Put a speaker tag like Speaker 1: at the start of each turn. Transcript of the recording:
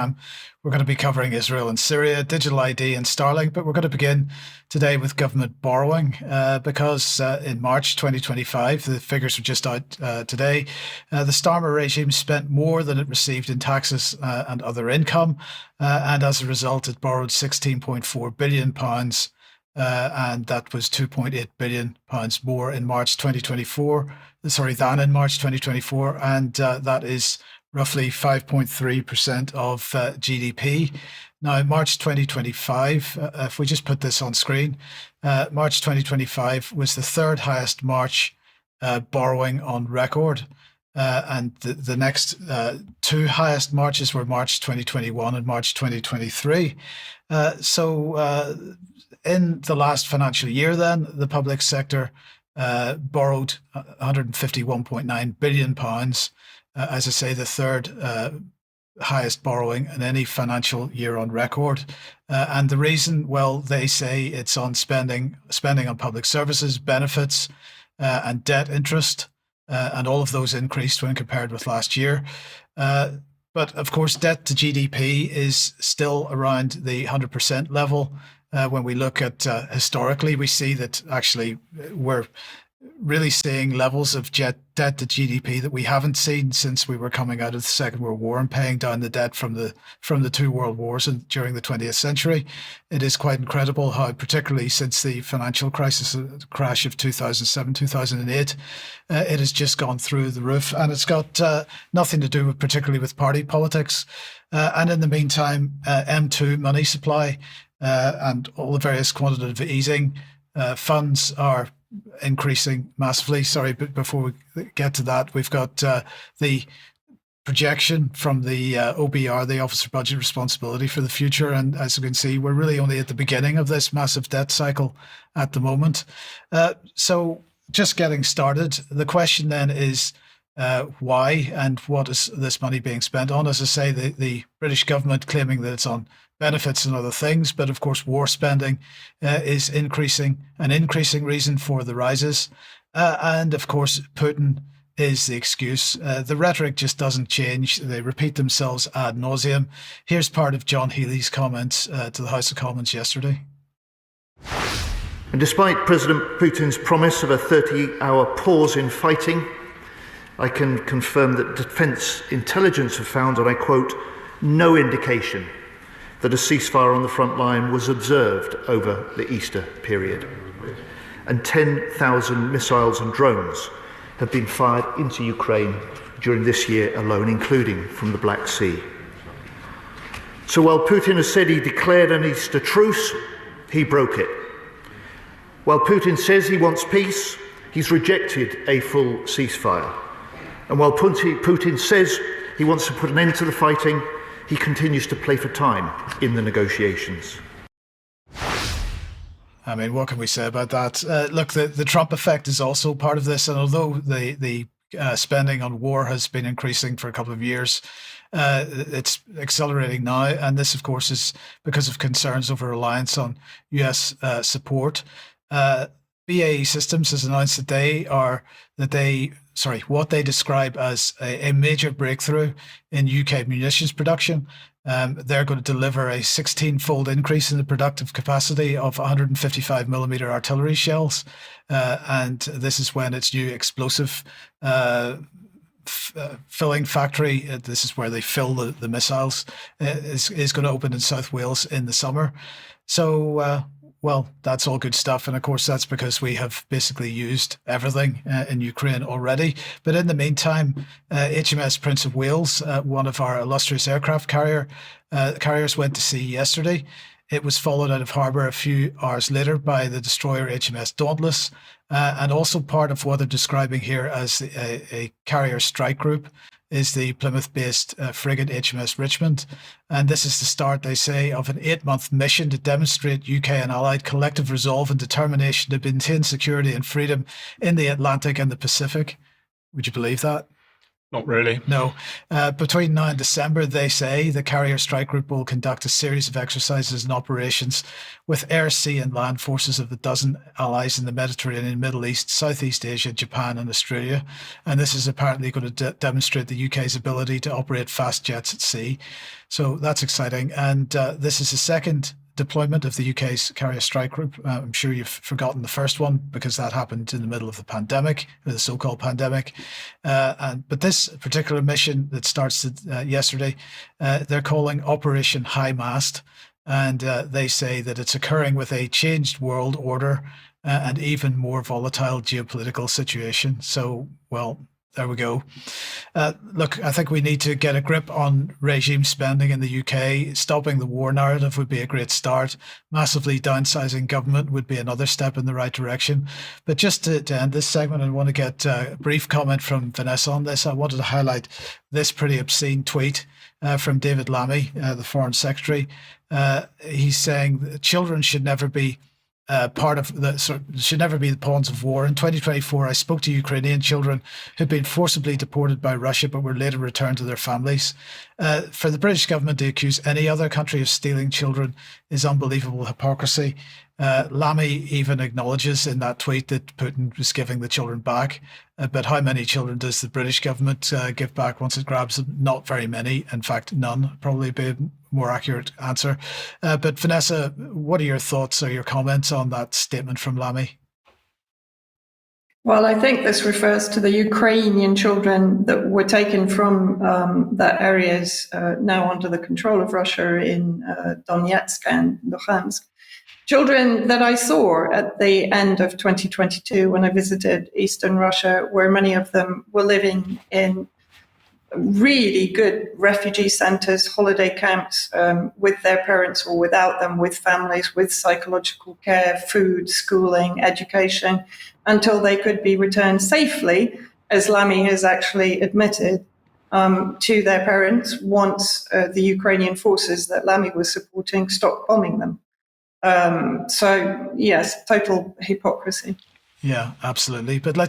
Speaker 1: programme, we're going to be covering Israel and Syria, digital ID and Starlink, but we're going to begin today with government borrowing because in March 2025, the figures were just out today, the Starmer regime spent more than it received in taxes and other income, and as a result, it borrowed £16.4 billion. And that was £2.8 billion more in March 2024, than in March 2024. And that is roughly 5.3% of GDP. Now, in March 2025, if we just put this on screen, March 2025 was the third highest March borrowing on record. And the next two highest Marches were March 2021 and March 2023. In the last financial year, then, the public sector borrowed £151.9 billion, as I say, the third highest borrowing in any financial year on record. And the reason, well, they say it's on spending on public services, benefits, and debt interest, and all of those increased when compared with last year. But of course, debt to GDP is still around the 100% level. When we look at historically, we see that actually we're really seeing levels of debt to GDP that we haven't seen since we were coming out of the Second World War and paying down the debt from the two world wars and during the 20th century. It is quite incredible how, particularly since the financial crisis crash of 2007, 2008, it has just gone through the roof, and it's got nothing to do particularly with party politics. And in the meantime, M2 money supply and all the various quantitative easing funds are increasing massively. Sorry, but before we get to that, we've got the projection from the OBR, the Office for Budget Responsibility for the future. And as you can see, we're really only at the beginning of this massive debt cycle at the moment. So just getting started, the question then is why and what is this money being spent on? As I say, the British government claiming that it's on benefits and other things, but of course war spending is an increasing reason for the rises, and of course Putin is the excuse. The rhetoric just doesn't change. They repeat themselves ad nauseum. Here's part of John Healey's comments to the House of Commons yesterday.
Speaker 2: And despite President Putin's promise of a 30-hour pause in fighting, I can confirm that Defence Intelligence have found, and I quote, no indication that a ceasefire on the front line was observed over the Easter period. And 10,000 missiles and drones have been fired into Ukraine during this year alone, including from the Black Sea. So while Putin has said he declared an Easter truce, he broke it. While Putin says he wants peace, he's rejected a full ceasefire. And while Putin says he wants to put an end to the fighting, he continues to play for time in the negotiations.
Speaker 1: I mean, what can we say about that? Look, the Trump effect is also part of this. And although the spending on war has been increasing for a couple of years, it's accelerating now. And this, of course, is because of concerns over reliance on US support. BAE Systems has announced what they describe as a major breakthrough in UK munitions production. They're going to deliver a 16-fold increase in the productive capacity of 155mm artillery shells. And this is when its new explosive filling factory, this is where they fill the missiles, is going to open in South Wales in the summer. So, well, that's all good stuff. And of course, that's because we have basically used everything in Ukraine already. But in the meantime, HMS Prince of Wales, one of our illustrious aircraft carriers, went to sea yesterday. It was followed out of harbour a few hours later by the destroyer HMS Dauntless, and also part of what they're describing here as a carrier strike group is the Plymouth-based frigate HMS Richmond. And this is the start, they say, of an 8-month mission to demonstrate UK and Allied collective resolve and determination to maintain security and freedom in the Atlantic and the Pacific. Would you believe that?
Speaker 3: Not really.
Speaker 1: No. Between now and December, they say the carrier strike group will conduct a series of exercises and operations with air, sea, and land forces of the dozen allies in the Mediterranean, Middle East, Southeast Asia, Japan, and Australia. And this is apparently going to demonstrate the UK's ability to operate fast jets at sea. So that's exciting. And this is the second deployment of the UK's carrier strike group. I'm sure you've forgotten the first one because that happened in the middle of the pandemic, the so-called pandemic. But this particular mission that starts yesterday, they're calling Operation High Mast. And they say that it's occurring with a changed world order and even more volatile geopolitical situation. So, well, there we go. Look, I think we need to get a grip on regime spending in the UK. Stopping the war narrative would be a great start. Massively downsizing government would be another step in the right direction. But just to end this segment, I want to get a brief comment from Vanessa on this. I wanted to highlight this pretty obscene tweet from David Lammy, the Foreign Secretary. He's saying that children should never be should never be the pawns of war. In 2024, I spoke to Ukrainian children who'd been forcibly deported by Russia but were later returned to their families. For the British government to accuse any other country of stealing children is unbelievable hypocrisy. Lammy even acknowledges in that tweet that Putin was giving the children back. But how many children does the British government give back once it grabs them? Not very many. In fact, none. Probably be a more accurate answer. But Vanessa, what are your thoughts or your comments on that statement from Lammy?
Speaker 4: Well, I think this refers to the Ukrainian children that were taken from the areas now under the control of Russia in Donetsk and Luhansk. Children that I saw at the end of 2022 when I visited Eastern Russia, where many of them were living in really good refugee centers, holiday camps, with their parents or without them, with families, with psychological care, food, schooling, education, until they could be returned safely, as Lammy has actually admitted, to their parents once the Ukrainian forces that Lammy was supporting stopped bombing them. So, yes, total hypocrisy.
Speaker 1: Yeah, absolutely. But let's